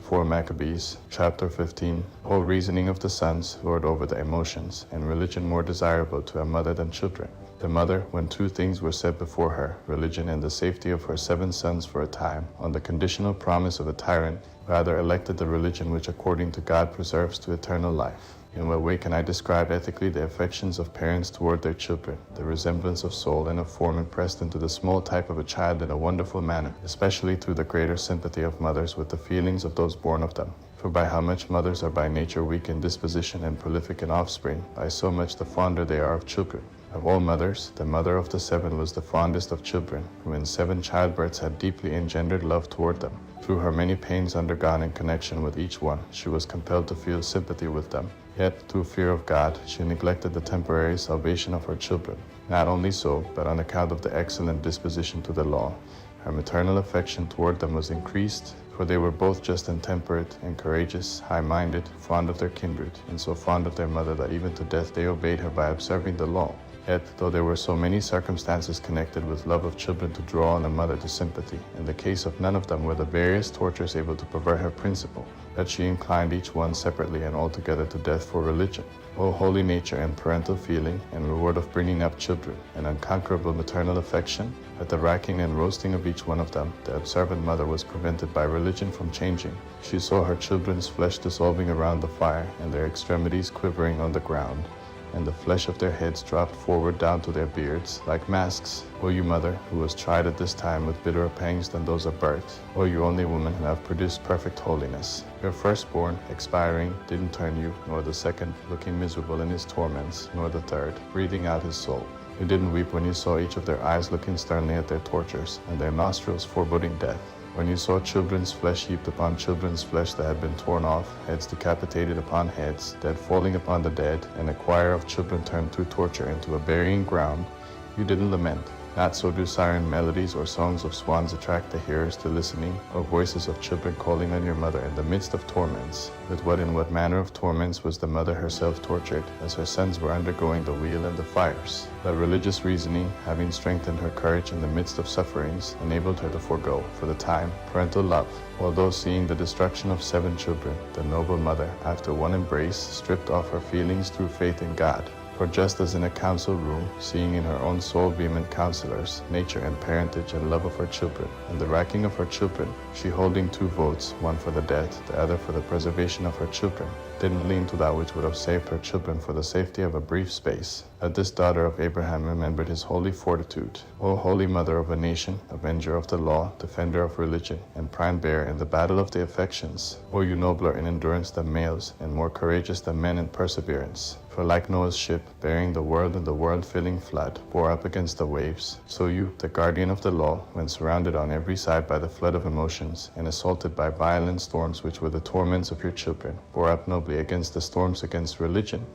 before Maccabees, chapter 15, whole reasoning of the sons lord over the emotions, and religion more desirable to a mother than children. The mother, when two things were set before her, religion and the safety of her 7 sons for a time, on the conditional promise of a tyrant, rather elected the religion which according to God preserves to eternal life. In what way can I describe ethically the affections of parents toward their children, the resemblance of soul and of form impressed into the small type of a child in a wonderful manner, especially through the greater sympathy of mothers with the feelings of those born of them? For by how much mothers are by nature weak in disposition and prolific in offspring, by so much the fonder they are of children. Of all mothers, the mother of the 7 was the fondest of children, who in 7 childbirths had deeply engendered love toward them. Through her many pains undergone in connection with each one, she was compelled to feel sympathy with them. Yet, through fear of God, she neglected the temporary salvation of her children. Not only so, but on account of the excellent disposition to the law, her maternal affection toward them was increased, for they were both just and temperate, and courageous, high-minded, fond of their kindred, and so fond of their mother that even to death they obeyed her by observing the law. Yet, though there were so many circumstances connected with love of children to draw on a mother to sympathy, in the case of none of them were the various tortures able to pervert her principle, that she inclined each one separately and altogether to death for religion. O holy nature and parental feeling, and reward of bringing up children, and unconquerable maternal affection, at the racking and roasting of each one of them, the observant mother was prevented by religion from changing. She saw her children's flesh dissolving around the fire, and their extremities quivering on the ground, and the flesh of their heads dropped forward down to their beards, like masks. O you mother, who was tried at this time with bitterer pangs than those of birth, O you only woman who have produced perfect holiness, your firstborn, expiring, didn't turn you, nor the second, looking miserable in his torments, nor the third, breathing out his soul. You didn't weep when you saw each of their eyes looking sternly at their tortures, and their nostrils foreboding death. When you saw children's flesh heaped upon children's flesh that had been torn off, heads decapitated upon heads, dead falling upon the dead, and a choir of children turned through torture into a burying ground, you didn't lament. Not so do siren melodies or songs of swans attract the hearers to listening, or voices of children calling on your mother in the midst of torments. With what and what manner of torments was the mother herself tortured, as her sons were undergoing the wheel and the fires? But religious reasoning, having strengthened her courage in the midst of sufferings, enabled her to forego, for the time, parental love. Although seeing the destruction of 7 children, the noble mother, after one embrace, stripped off her feelings through faith in God. For just as in a council room, seeing in her own soul vehement counselors, nature and parentage and love of her children, and the racking of her children, she holding 2 votes, one for the death, the other for the preservation of her children, didn't lean to that which would have saved her children for the safety of a brief space. That this daughter of Abraham remembered his holy fortitude. O holy mother of a nation, avenger of the law, defender of religion, and prime bearer in the battle of the affections. O you nobler in endurance than males, and more courageous than men in perseverance. For like Noah's ship, bearing the world and the world-filling flood, bore up against the waves, so you, the guardian of the law, when surrounded on every side by the flood of emotions, and assaulted by violent storms which were the torments of your children, bore up nobly against the storms against religion,